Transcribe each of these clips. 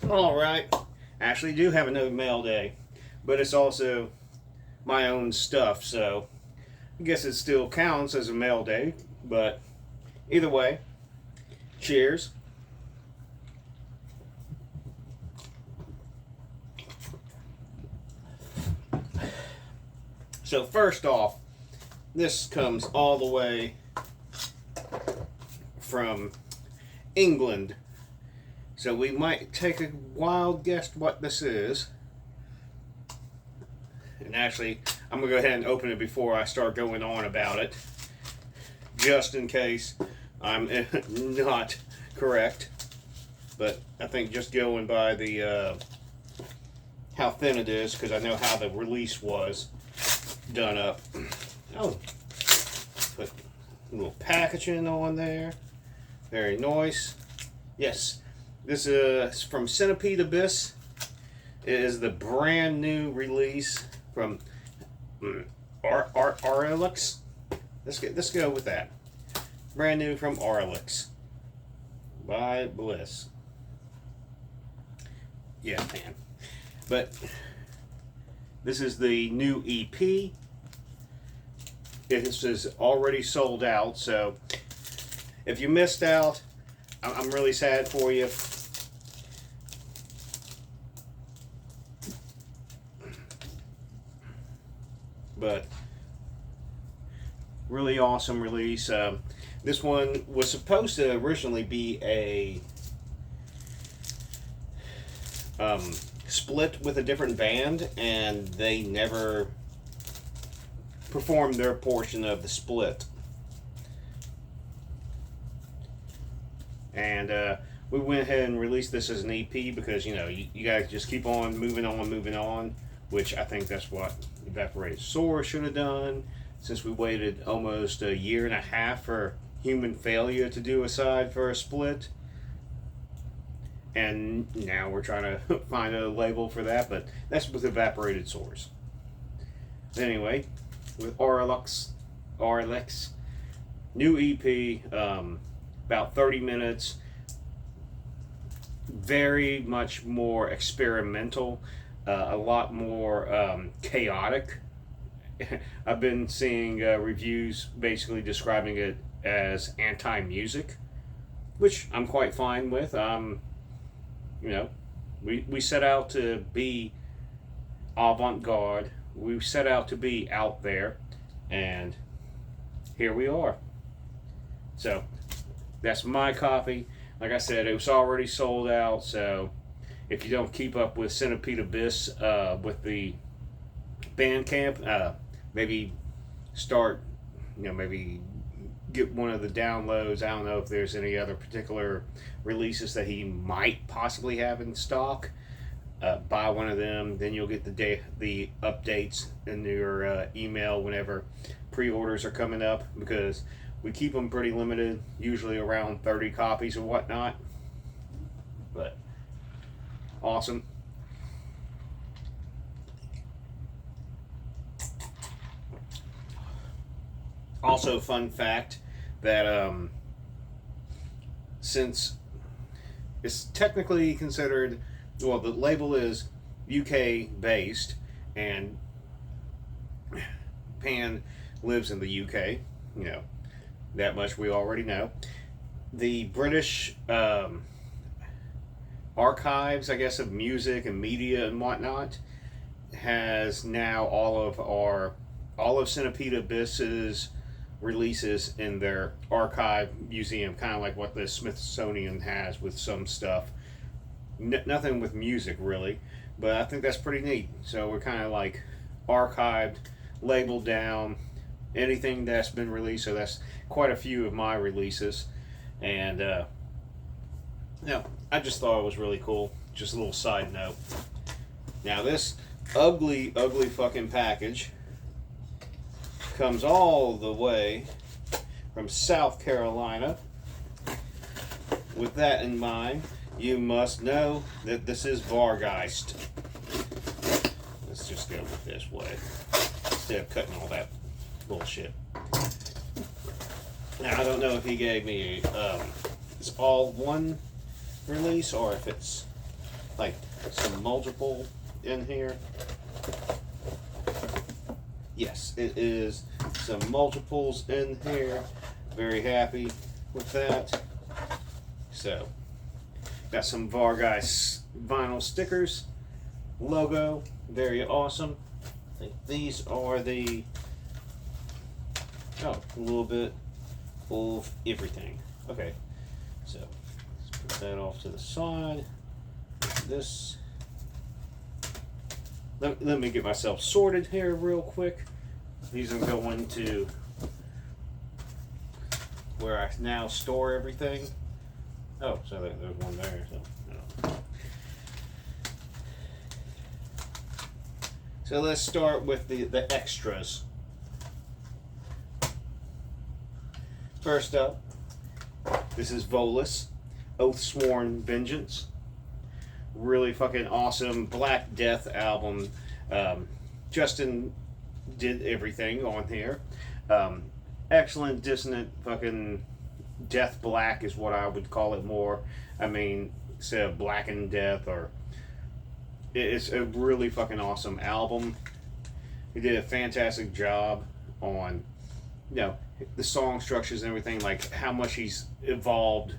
Alright, I actually do have another mail day, but it's also my own stuff, so I guess it still counts as a mail day, but either way, cheers. So first off, this comes all the way from England. So we might take a wild guess what this is. And actually, I'm going to go ahead and open it before I start going on about it, just in case I'm not correct. But I think just going by the how thin it is, because I know how the release was done up. Oh, put a little packaging on there. Very nice. Yes, this is from Centipede Abyss. It is the brand new release from Vargheist. Let's go with that. Brand new from Vargheist by Bliss. Yeah, man. But this is the new EP. It is already sold out, so if you missed out, I'm really sad for you. But really awesome release. This one was supposed to originally be a split with a different band, and they never performed their portion of the split. And we went ahead and released this as an EP because, you know, you guys just keep on, moving on, which I think that's what Evaporated Source should have done, since we waited almost a year and a half for Human Failure to do a side for a split. And now we're trying to find a label for that, but that's with Evaporated Source. Anyway, with Vargheist, new EP, about 30 minutes, very much more experimental, a lot more chaotic. I've been seeing reviews basically describing it as anti-music, which I'm quite fine with. You know, we set out to be avant-garde. We set out to be out there, and here we are. So that's my copy. Like I said, it was already sold out, so if you don't keep up with Centipede Abyss with the Bandcamp, maybe start, you know, maybe get one of the downloads. I don't know if there's any other particular releases that he might possibly have in stock. Buy one of them, then you'll get the updates in your email whenever pre-orders are coming up, because we keep them pretty limited, usually around 30 copies or whatnot. But awesome. Also, fun fact that since it's technically considered, well, the label is UK based, and Pan lives in the UK, you know, that much we already know. The British archives, I guess, of music and media and whatnot, has now all of Centipede Abyss's releases in their archive museum, kind of like what the Smithsonian has with some stuff. Nothing with music really, but I think that's pretty neat. So we're kind of like archived, labeled down, anything that's been released. So that's quite a few of my releases, and yeah, I just thought it was really cool. Just a little side note. Now this ugly fucking package comes all the way from South Carolina. With that in mind, you must know that this is Vargheist. Let's just go with this way instead of cutting all that bullshit. Now I don't know if he gave me it's all one release or if it's like some multiple in here. Yes, it is some multiples in here. Very happy with that. So, got some Vargheist vinyl stickers. Logo, very awesome. I think these are the, a little bit of everything. Okay, so let's put that off to the side. This, let me get myself sorted here real quick. These are going to where I now store everything. Oh, so there's one there. So let's start with the extras. First up, this is Volus, Oathsworn Vengeance. Really fucking awesome Black Death album. Justin did everything on here. Excellent dissonant fucking death black is what I would call it more. I mean, instead of blackened death, or it's a really fucking awesome album. He did a fantastic job on, the song structures and everything, like how much he's evolved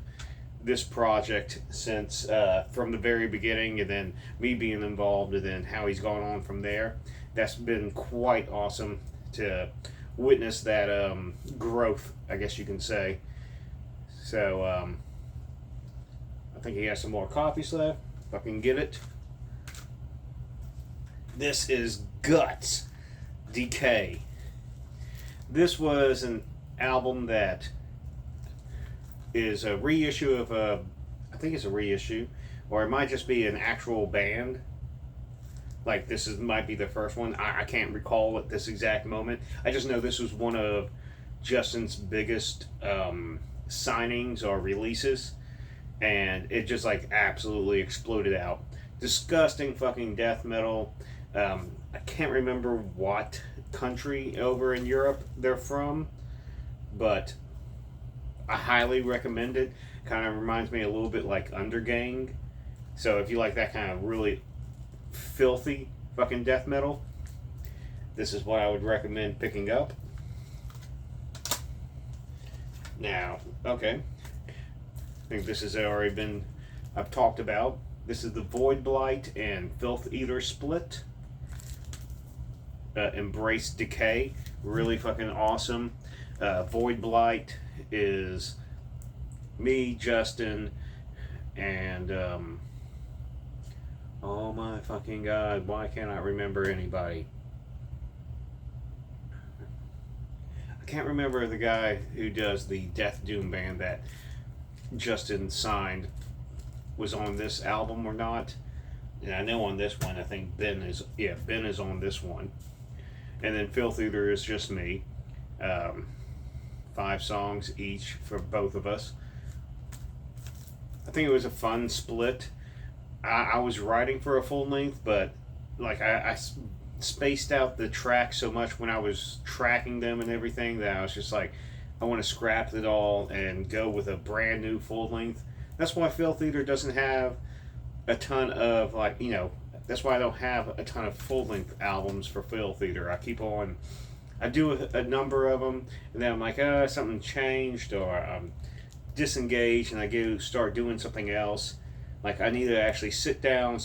this project since from the very beginning, and then me being involved, and then how he's gone on from there. That's been quite awesome to witness that growth, I guess you can say. So I think he has some more copies left, if I can get it. This is Guts, Decay. This was an album that is a reissue of I think it's a reissue, or it might just be an actual band. Like might be the first one. I can't recall at this exact moment. I just know this was one of Justin's biggest signings or releases, and it just like absolutely exploded out. Disgusting fucking death metal. I can't remember what country over in Europe they're from, but I highly recommend it. Kind of reminds me a little bit like Undergang. So if you like that kind of really filthy fucking death metal, this is what I would recommend picking up. Now, okay, I think this has already been I've talked about. This is the Void Blight and Filth Eater split. Embrace Decay, really fucking awesome. Void Blight is me, Justin, and oh my fucking god, why can't I remember anybody? I can't remember the guy who does the Death Doom band that Justin signed was on this album or not. And I know on this one, I think Ben is on this one. And then Filth Eater is just me. 5 songs each for both of us. I think it was a fun split. I was writing for a full length, but like I spaced out the tracks so much when I was tracking them and everything that I was just like, I want to scrap it all and go with a brand new full length. That's why Filth Eater doesn't have a ton of that's why I don't have a ton of full length albums for Filth Eater. I do a number of them, and then I'm like, something changed, or I'm disengaged, and I start doing something else. Like, I need to actually sit down,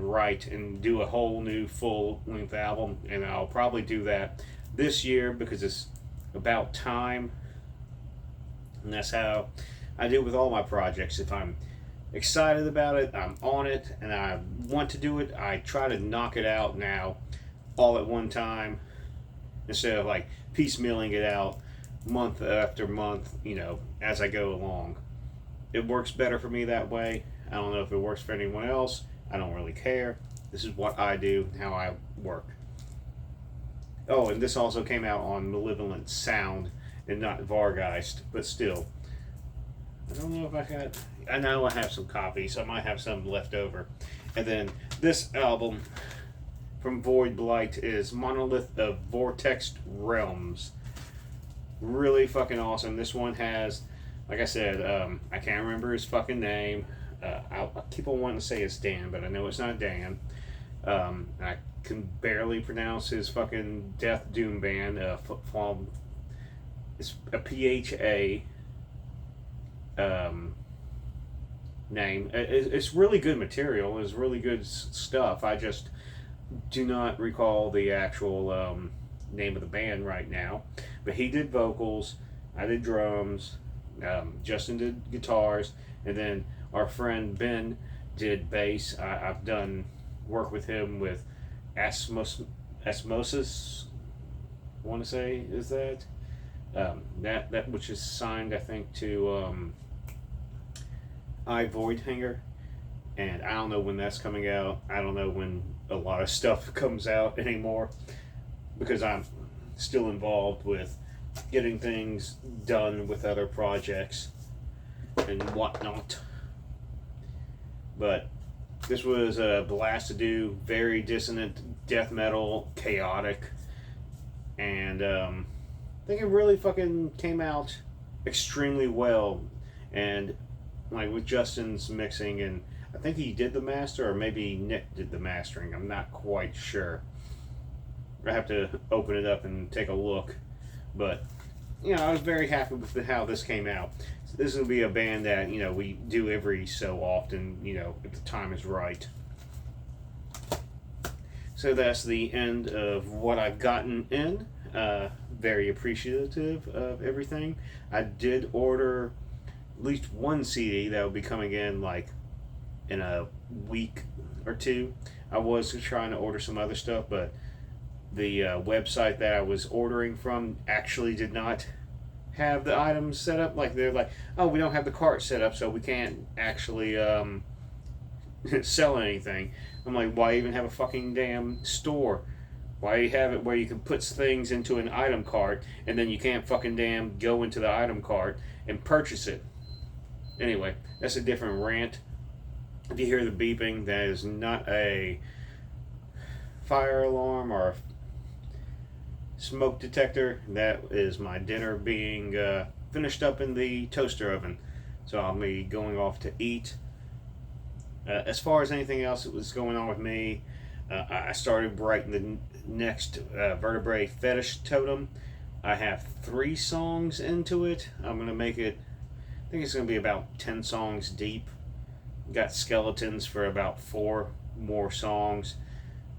write, and do a whole new full length album, and I'll probably do that this year because it's about time. And that's how I do with all my projects. If I'm excited about it, I'm on it, and I want to do it, I try to knock it out now all at one time instead of like piecemealing it out month after month, as I go along. It works better for me that way. I don't know if it works for anyone else. I don't really care. This is what I do, how I work. Oh, and this also came out on Malevolent Sound and not Vargheist, but still. I don't know if I know I have some copies. I might have some left over. And then this album from Void Blight is Monolith of Vortex Realms. Really fucking awesome. This one has, like I said, I can't remember his fucking name. I keep on wanting to say it's Dan, but I know it's not Dan. I can barely pronounce his fucking Death Doom band. It's a PHA name. It's really good material. It's really good stuff. I just do not recall the actual name of the band right now. But he did vocals. I did drums. Justin did guitars, and then our friend Ben did bass. I've done work with him with Osmosis. I want to say is that that which is signed, I think, to I Void Hanger, and I don't know when that's coming out. I don't know when a lot of stuff comes out anymore because I'm still involved with getting things done with other projects and whatnot. But this was a blast to do, very dissonant death metal, chaotic, and I think it really fucking came out extremely well. And like with Justin's mixing, and I think he did the master, or maybe Nick did the mastering. I'm not quite sure. I have to open it up and take a look. But, you know, I was very happy with how this came out. So this will be a band that, you know, we do every so often, you know, if the time is right. So that's the end of what I've gotten in. Very appreciative of everything. I did order at least one CD that will be coming in like in a week or two. I was trying to order some other stuff, but the website that I was ordering from actually did not have the items set up. Like they're like, oh, we don't have the cart set up, so we can't actually sell anything. I'm like, why even have a fucking damn store? Why you have it where you can put things into an item cart and then you can't fucking damn go into the item cart and purchase it? Anyway, that's a different rant. If you hear the beeping, that is not a fire alarm or smoke detector. That is my dinner being finished up in the toaster oven. So I'll be going off to eat. As far as anything else that was going on with me, I started writing the next vertebrae fetish totem. I have 3 songs into it. I'm going to make it, I think it's going to be about 10 songs deep. Got skeletons for about 4 more songs.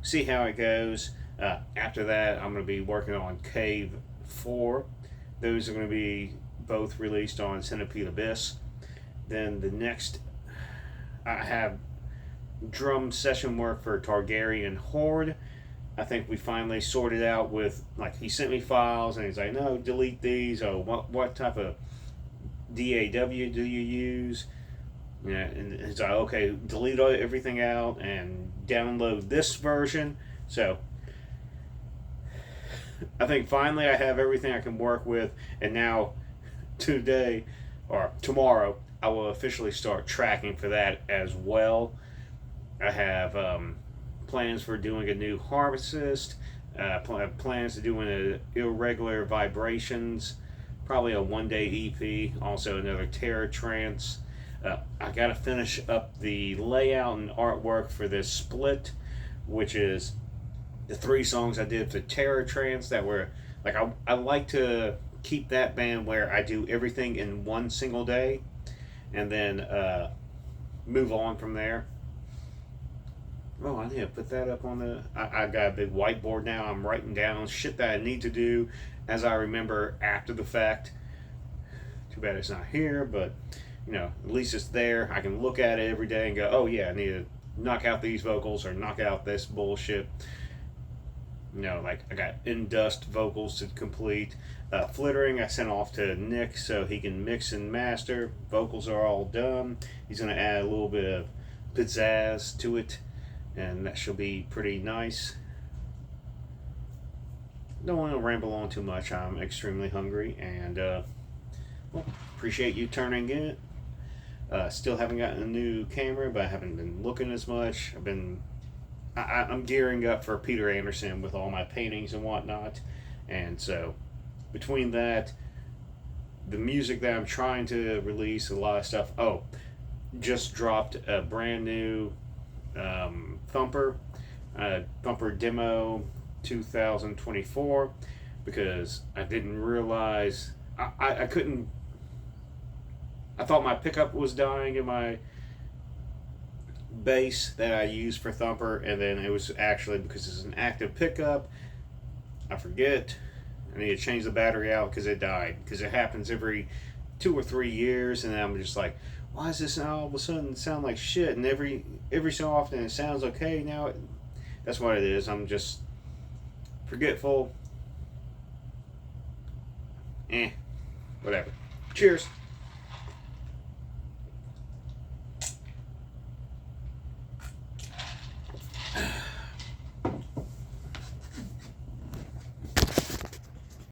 See how it goes. After that, I'm going to be working on Cave 4. Those are going to be both released on Centipede Abyss. Then the next, I have drum session work for Targaryen Horde. I think we finally sorted out with, like, he sent me files and he's like, no, delete these. Oh, what type of DAW do you use? Yeah, and it's like, okay, delete everything out and download this version. So I think finally I have everything I can work with, and now today or tomorrow I will officially start tracking for that as well. I have plans for doing a new harvest, plans to doing an irregular vibrations, probably a 1-day EP, also another Terror Trance. I got to finish up the layout and artwork for this split, which is the 3 songs I did for Terror Trance that were, like, I like to keep that band where I do everything in one single day and then move on from there. Oh, I need to put that up on the... I got a big whiteboard now. I'm writing down shit that I need to do as I remember after the fact. Too bad it's not here, but, you know, at least it's there. I can look at it every day and go, oh yeah, I need to knock out these vocals or knock out this bullshit. You know, like, I got In Dust vocals to complete. Flittering I sent off to Nick so he can mix and master. Vocals are all done. He's going to add a little bit of pizzazz to it, and that should be pretty nice. Don't want to ramble on too much. I'm extremely hungry, and well, appreciate you turning in. Still haven't gotten a new camera, but I haven't been looking as much. I'm gearing up for Peter Anderson with all my paintings and whatnot, and so between that, the music that I'm trying to release, a lot of stuff. Oh, just dropped a brand new Thumper, Thumper Demo 2024, because I didn't realize I couldn't. I thought my pickup was dying in my bass that I use for Thumper, and then it was actually because it's an active pickup. I forget. I need to change the battery out because it died. Because it happens every 2 or 3 years, and I'm just like, why does this now all of a sudden sound like shit? And every so often it sounds okay. Now that's what it is. I'm just forgetful. Whatever. Cheers.